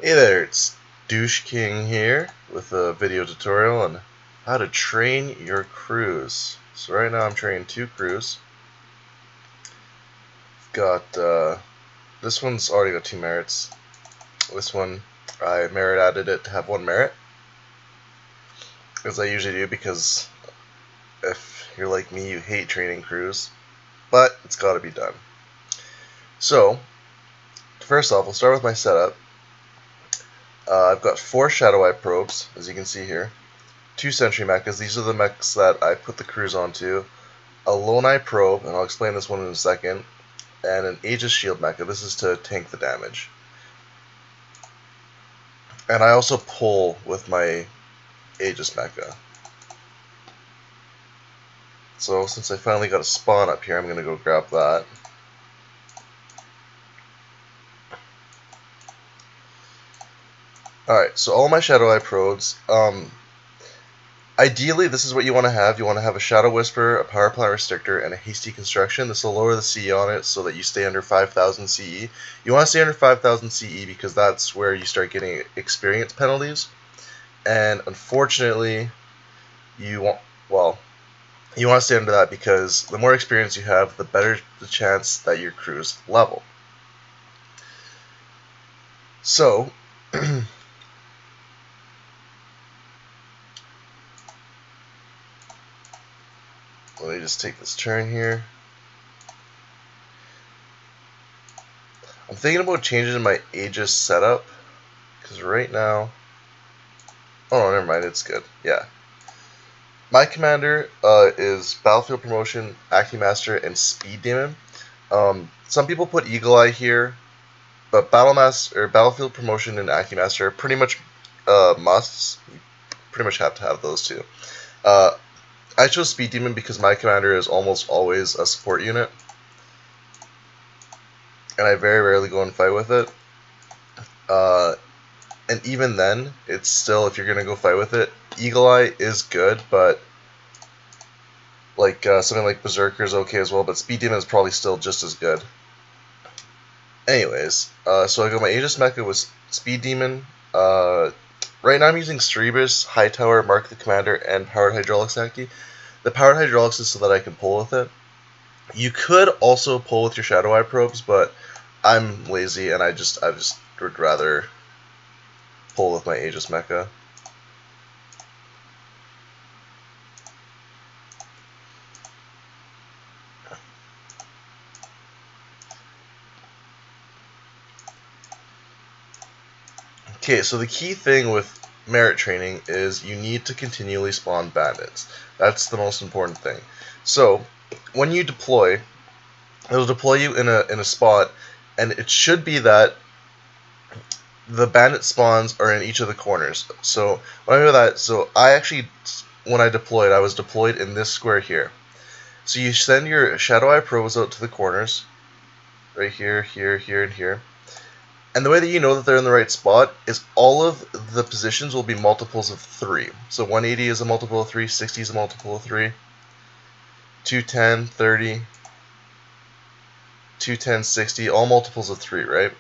Hey there, it's Douche King here with a video tutorial on how to train your crews. So right now I'm training 2 crews. Got this one's already got 2 merits. This one I merit added it to have 1 merit, as I usually do, because if you're like me, you hate training crews, but it's got to be done. So first off, we'll start with my setup. I've got 4 Shadow Eye probes, as you can see here. 2 sentry mechas, these are the mechs that I put the crews onto. A Lone Eye probe, and I'll explain this one in a second. And an Aegis shield mecha, this is to tank the damage. And I also pull with my Aegis mecha. So since I finally got a spawn up here, I'm going to go grab that. Alright, so all my Shadow Eye probes, ideally this is what you want to have. You want to have a Shadow Whisper, a Power Plant Restrictor, and a Hasty Construction. This will lower the CE on it so that you stay under 5,000 CE. You want to stay under 5,000 CE because that's where you start getting experience penalties. And unfortunately, you want to stay under that because the more experience you have, the better the chance that your crews level. So, let me just take this turn here. I'm thinking about changing my Aegis setup, because right now, oh no, never mind, it's good, yeah. My commander is Battlefield Promotion, Acting Master, and Speed Demon. Some people put Eagle Eye here, but Battlefield Promotion and Acting Master are pretty much musts. You pretty much have to have those two. I chose Speed Demon because my commander is almost always a support unit, and I very rarely go and fight with it. And even then, it's still, if you're gonna go fight with it, Eagle Eye is good, but like something like Berserker is okay as well, but Speed Demon is probably still just as good. Anyways, so I got my Aegis Mecha with Speed Demon. Right now I'm using Cerebus, Hightower, Mark the Commander, and Powered Hydraulics Acti. The Powered Hydraulics is so that I can pull with it. You could also pull with your Shadow Eye probes, but I'm lazy and I just would rather pull with my Aegis Mecha. Okay, so the key thing with merit training is you need to continually spawn bandits. That's the most important thing. So when you deploy, it'll deploy you in a spot, and it should be that the bandit spawns are in each of the corners. So what I mean by that, so I actually, when I deployed, I was deployed in this square here. So you send your Shadow Eye probes out to the corners, right here, here, here, and here. And the way that you know that they're in the right spot is all of the positions will be multiples of 3. So 180 is a multiple of 3, 60 is a multiple of 3, 210, 30, 210, 60, all multiples of 3, right?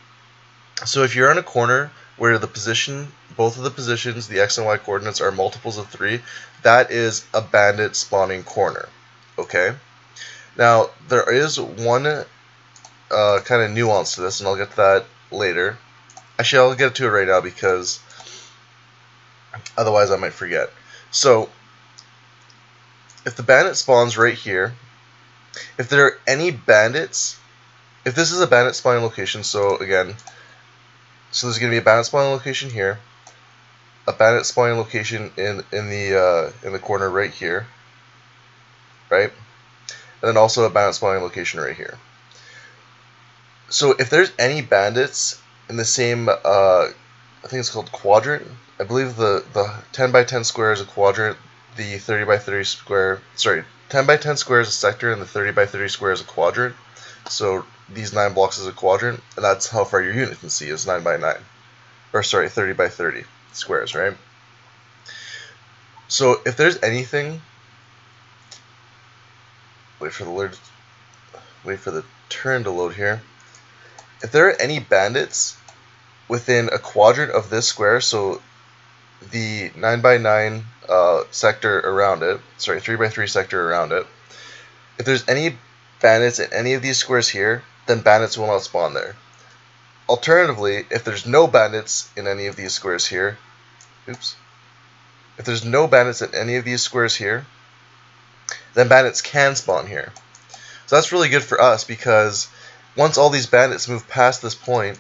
So if you're in a corner where the position, both of the positions, the X and Y coordinates are multiples of 3, that is a bandit spawning corner, okay? Now, there is one kind of nuance to this, and I'll get to that later. Actually, I'll get to it right now because otherwise I might forget. So, if the bandit spawns right here, if there are any bandits, if this is a bandit spawning location, so again, so there's going to be a bandit spawning location here, a bandit spawning location in the corner right here, right, and then also a bandit spawning location right here. So if there's any bandits in the same, I think it's called quadrant. I believe the 10 by 10 square is a quadrant. The 30 by 30 square, sorry, 10 by 10 square is a sector, and the 30 by 30 square is a quadrant. So these 9 blocks is a quadrant, and that's how far your unit can see is 9 by 9. Or sorry, 30 by 30 squares, right? So if there's anything, wait for the turn to load here. If there are any bandits within a quadrant of this square, so the 9x9 sector around it, sorry, 3x3 sector around it, if there's any bandits in any of these squares here, then bandits will not spawn there. Alternatively, if there's no bandits in any of these squares here, if there's no bandits in any of these squares here, then bandits can spawn here. So that's really good for us, because once all these bandits move past this point,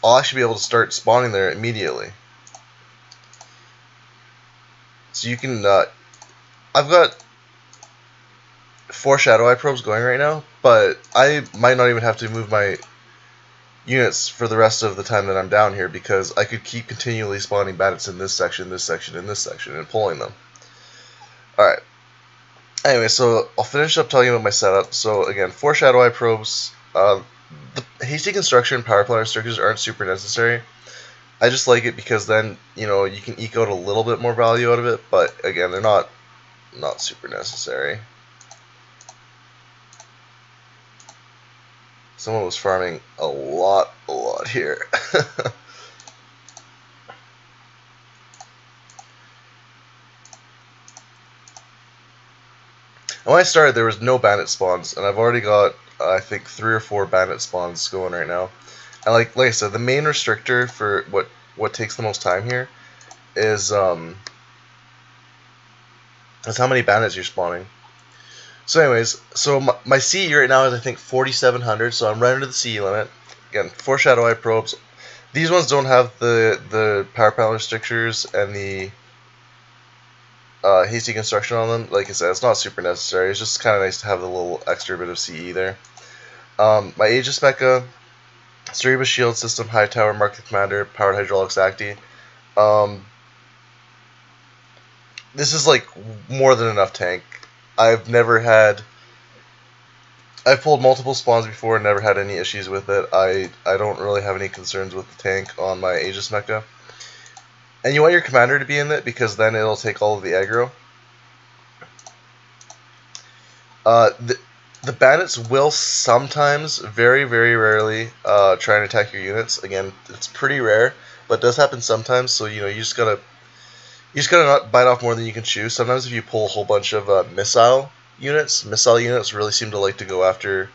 I'll actually be able to start spawning there immediately. So you can, I've got 4 Shadow Eye probes going right now, but I might not even have to move my units for the rest of the time that I'm down here, because I could keep continually spawning bandits in this section, this section, and this section, and pulling them. Alright. Anyway, so I'll finish up telling you about my setup. So again, 4 Shadow Eye probes. The hasty construction and power plant circuits aren't super necessary. I just like it because then, you know, you can eke out a little bit more value out of it, but again, they're not super necessary. Someone was farming a lot here. And when I started, there was no bandit spawns, and I've already got, I think, 3 or 4 bandit spawns going right now. And like I said, the main restrictor for what takes the most time here is how many bandits you're spawning. So anyways, so my CE right now is, I think, 4,700, so I'm right under the CE limit. Again, 4 Shadow Eye probes. These ones don't have the power panel restrictors and the hasty construction on them. Like I said, it's not super necessary. It's just kind of nice to have a little extra bit of CE there. My Aegis Mecha, Cerebus Shield System, High Tower, Mark the Commander, Powered Hydraulics Acti. This is like more than enough tank. I've pulled multiple spawns before and never had any issues with it. I don't really have any concerns with the tank on my Aegis Mecha. And you want your commander to be in it, because then it'll take all of the aggro. The bandits will sometimes, very, very rarely, try and attack your units. Again, it's pretty rare, but it does happen sometimes, so you know, you just gotta not bite off more than you can chew. Sometimes if you pull a whole bunch of missile units really seem to like to go after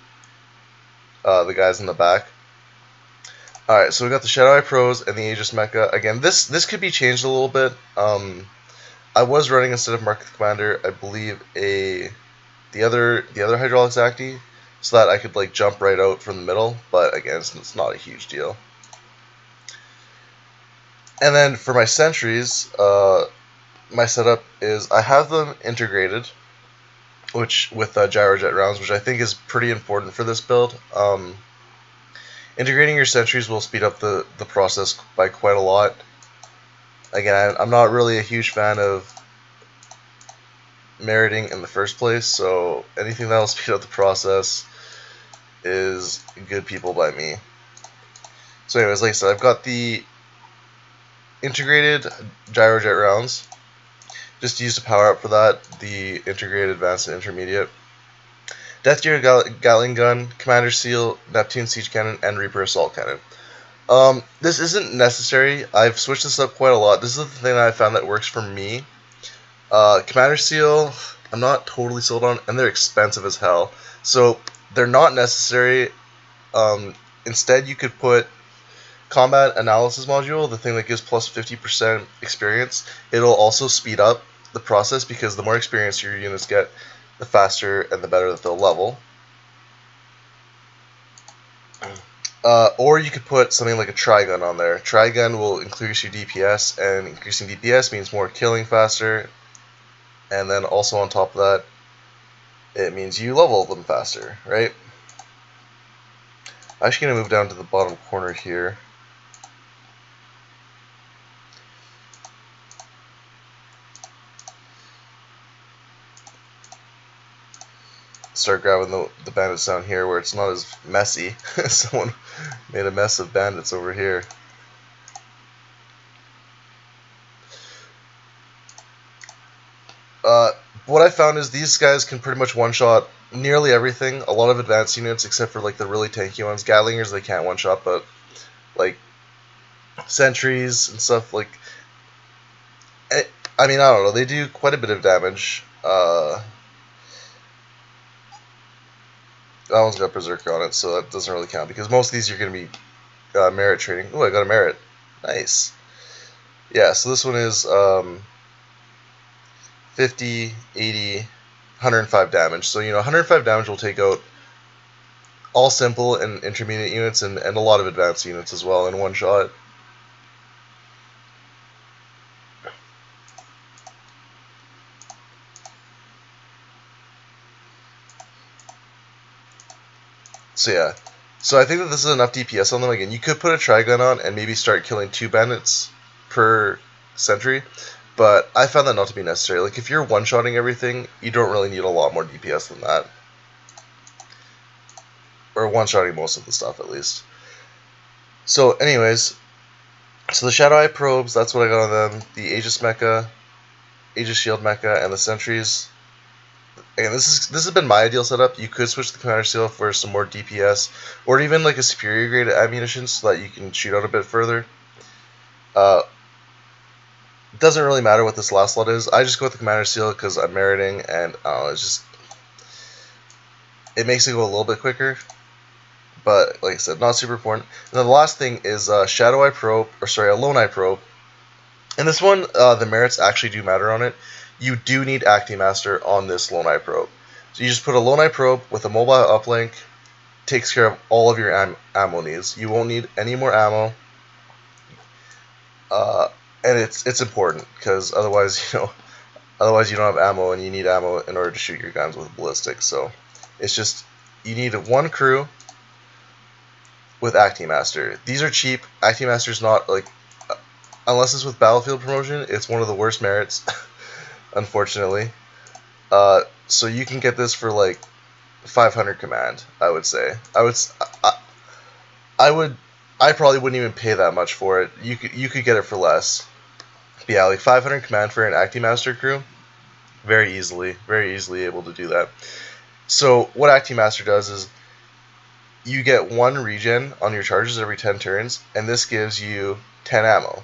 the guys in the back. Alright, so we got the Shadow Eye Pros and the Aegis Mecha. Again, this could be changed a little bit. I was running, instead of Mark the Commander, I believe the other Hydraulics Acti, so that I could like jump right out from the middle, but again, it's not a huge deal. And then for my sentries, my setup is I have them integrated, which with gyrojet rounds, which I think is pretty important for this build. Integrating your sentries will speed up the process by quite a lot. Again, I'm not really a huge fan of meriting in the first place, so anything that will speed up the process is good people by me. So anyways, like I said, I've got the integrated gyrojet rounds. Just use to power up for that the integrated advanced and intermediate. Death Gear Gatling Gun, Commander Seal, Neptune Siege Cannon, and Reaper Assault Cannon. This isn't necessary. I've switched this up quite a lot. This is the thing that I found that works for me. Commander Seal, I'm not totally sold on, and they're expensive as hell. So they're not necessary. Instead, you could put Combat Analysis Module, the thing that gives plus 50% experience. It'll also speed up the process, because the more experience your units get, the faster and the better that they'll level. Or you could put something like a Trigun on there. Trigun will increase your DPS, and increasing DPS means more killing faster. And then also on top of that, it means you level them faster, right? I'm actually going to move down to the bottom corner here. Start grabbing the bandits down here where it's not as messy. Someone made a mess of bandits over here. What I found is these guys can pretty much one-shot nearly everything. A lot of advanced units, except for like the really tanky ones. Gatlingers they can't one-shot, but like sentries and stuff. Like, I mean, I don't know. They do quite a bit of damage. That one's got Berserker on it, so that doesn't really count because most of these you're going to be merit trading. Oh, I got a merit. Nice. Yeah, so this one is 50, 80, 105 damage. So, 105 damage will take out all simple and intermediate units and a lot of advanced units as well in one shot. So yeah, so I think that this is enough DPS on them. Again, you could put a Trigun on and maybe start killing 2 bandits per sentry, but I found that not to be necessary. Like, if you're one-shotting everything, you don't really need a lot more DPS than that. Or one-shotting most of the stuff, at least. So anyways, so the Shadow Eye probes, that's what I got on them. The Aegis Mecha, Aegis Shield Mecha, and the sentries. Again, this has been my ideal setup. You could switch the Commander Seal for some more DPS, or even like a superior grade ammunition so that you can shoot out a bit further. It doesn't really matter what this last slot is. I just go with the Commander Seal because I'm meriting, and it makes it go a little bit quicker. But like I said, not super important. And then the last thing is Shadow Eye Probe, or sorry, a Lone Eye Probe. And this one, the merits actually do matter on it. You do need Acting Master on this Lone Eye Probe. So you just put a Lone Eye Probe with a mobile uplink, takes care of all of your ammo needs. You won't need any more ammo, and it's important because otherwise you don't have ammo, and you need ammo in order to shoot your guns with ballistics. So it's just you need one crew with Acting Master. These are cheap. Acting Master is not like unless it's with Battlefield promotion, it's one of the worst merits. Unfortunately, so you can get this for like 500 command. I would say. I probably wouldn't even pay that much for it. You could get it for less. But yeah, like 500 command for an Acting Master crew, very easily able to do that. So what Acting Master does is you get 1 regen on your charges every 10 turns, and this gives you 10 ammo.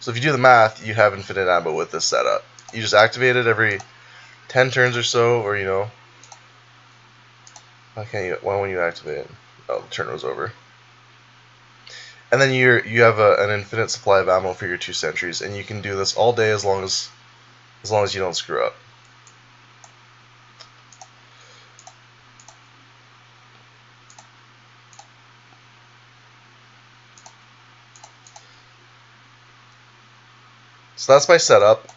So if you do the math, you have infinite ammo with this setup. You just activate it every 10 turns or so, or why won't you activate it? Oh, the turn was over. And then you have an infinite supply of ammo for your 2 sentries, and you can do this all day as long as you don't screw up. So that's my setup.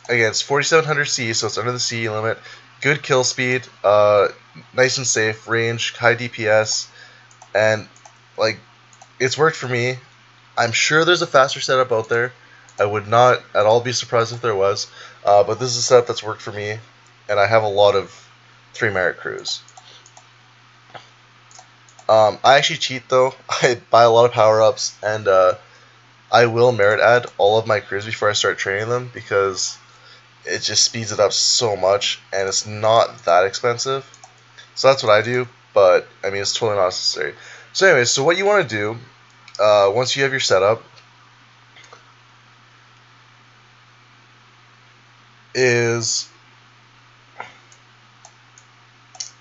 Again, it's 4700 C, so it's under the CE limit. Good kill speed, nice and safe, range, high DPS, and like it's worked for me. I'm sure there's a faster setup out there. I would not at all be surprised if there was, but this is a setup that's worked for me, and I have a lot of 3 merit crews. I actually cheat though. I buy a lot of power-ups, and I will merit add all of my crews before I start training them because it just speeds it up so much, and it's not that expensive. So that's what I do, but I mean it's totally not necessary. So anyways, so what you want to do once you have your setup is,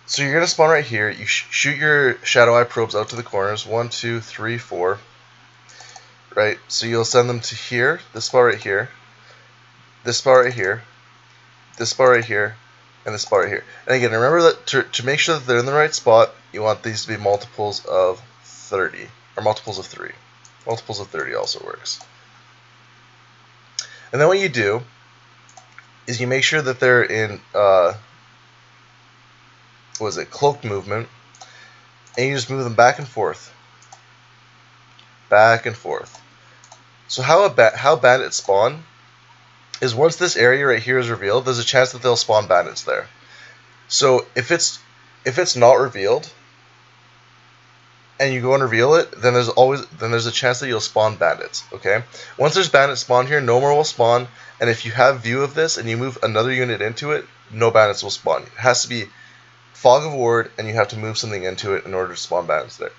so you're gonna spawn right here. You shoot your Shadow Eye probes out to the corners, 1, 2, 3, 4. Right, so you'll send them to here, this spot right here, this spot right here, this spot right here, and this spot right here. And again, remember that to make sure that they're in the right spot, you want these to be multiples of 30, or multiples of 3. Multiples of 30 also works. And then what you do is you make sure that they're in, cloaked movement, and you just move them back and forth. Back and forth. So how bandits spawn is once this area right here is revealed, there's a chance that they'll spawn bandits there. So if it's not revealed and you go and reveal it, then there's a chance that you'll spawn bandits. Okay. Once there's bandits spawned here, no more will spawn. And if you have view of this and you move another unit into it, no bandits will spawn. It has to be Fog of Ward, and you have to move something into it in order to spawn bandits there.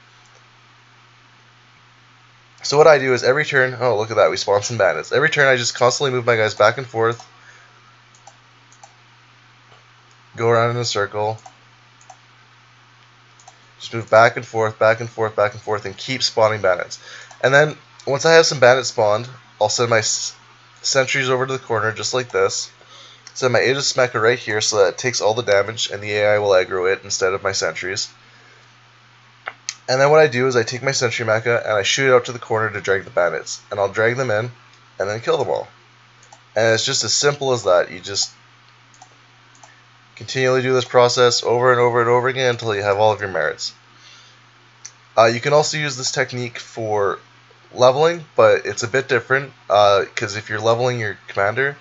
So what I do is every turn, oh look at that, we spawn some bandits. Every turn I just constantly move my guys back and forth, go around in a circle, just move back and forth, back and forth, back and forth, and keep spawning bandits. And then once I have some bandits spawned, I'll send my sentries over to the corner just like this. Send my Aegis Mecha right here so that it takes all the damage and the AI will aggro it instead of my sentries. And then what I do is I take my Sentry Mecha and I shoot it out to the corner to drag the bandits. And I'll drag them in and then kill them all. And it's just as simple as that. You just continually do this process over and over and over again until you have all of your merits. You can also use this technique for leveling, but it's a bit different because if you're leveling your commander,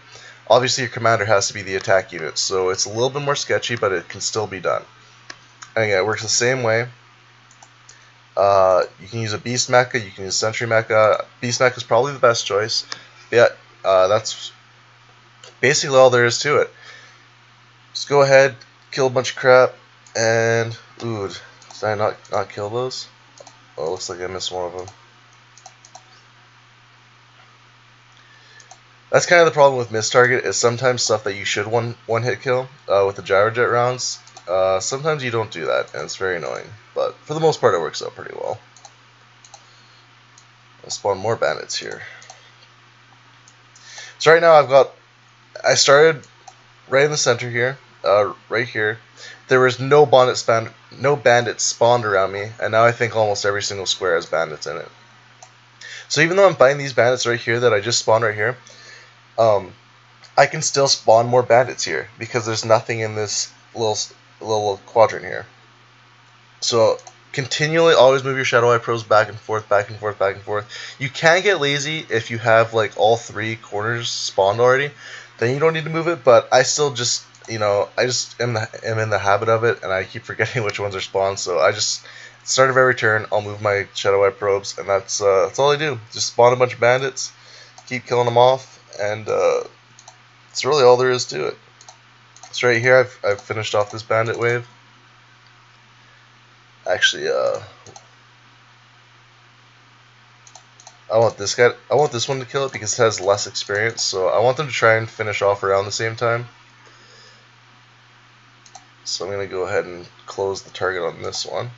obviously your commander has to be the attack unit. So it's a little bit more sketchy, but it can still be done. And again, it works the same way. You can use a Beast Mecha, you can use Sentry Mecha. Beast Mecha is probably the best choice. Yeah, that's basically all there is to it. Just go ahead, kill a bunch of crap, and ooh, did I not kill those? Oh, it looks like I missed one of them. That's kind of the problem with miss target, is sometimes stuff that you should one hit kill with the Gyrojet rounds. Sometimes you don't do that, and it's very annoying. But for the most part, it works out pretty well. Let's spawn more bandits here. So right now I started right in the center here, right here. There was no bandits spawned around me, and now I think almost every single square has bandits in it. So even though I'm fighting these bandits right here that I just spawned right here, I can still spawn more bandits here because there's nothing in this little quadrant here. So continually always move your Shadow Eye probes back and forth, back and forth, back and forth. You can get lazy if you have like all three corners spawned already. Then you don't need to move it, but I still just, you know, I just am in the habit of it, and I keep forgetting which ones are spawned. So I just, start of every turn, I'll move my Shadow Eye probes, and that's all I do. Just spawn a bunch of bandits, keep killing them off, and that's really all there is to it. So right here, I've finished off this bandit wave. Actually, I want this guy. I want this one to kill it because it has less experience. So I want them to try and finish off around the same time. So I'm gonna go ahead and close the target on this one.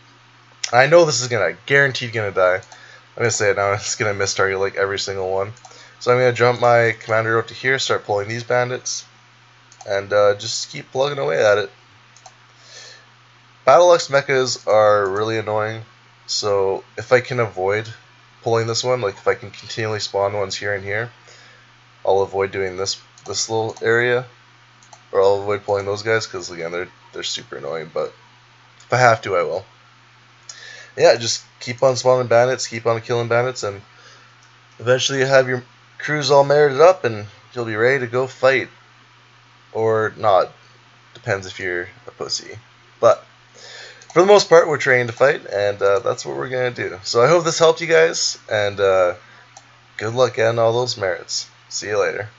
I know this is guaranteed gonna die. I'm gonna say it now. It's gonna miss target like every single one. So I'm gonna jump my commander out to here, start pulling these bandits, and just keep plugging away at it. Battle X mechas are really annoying, so if I can avoid pulling this one, like if I can continually spawn ones here and here, I'll avoid doing this little area, or I'll avoid pulling those guys because again they're super annoying. But if I have to, I will. Yeah, just keep on spawning bandits, keep on killing bandits, and eventually you have your crews all merited up, and you'll be ready to go fight, or not. Depends if you're a pussy, but. For the most part, we're trained to fight, and that's what we're going to do. So I hope this helped you guys, and good luck getting all those merits. See you later.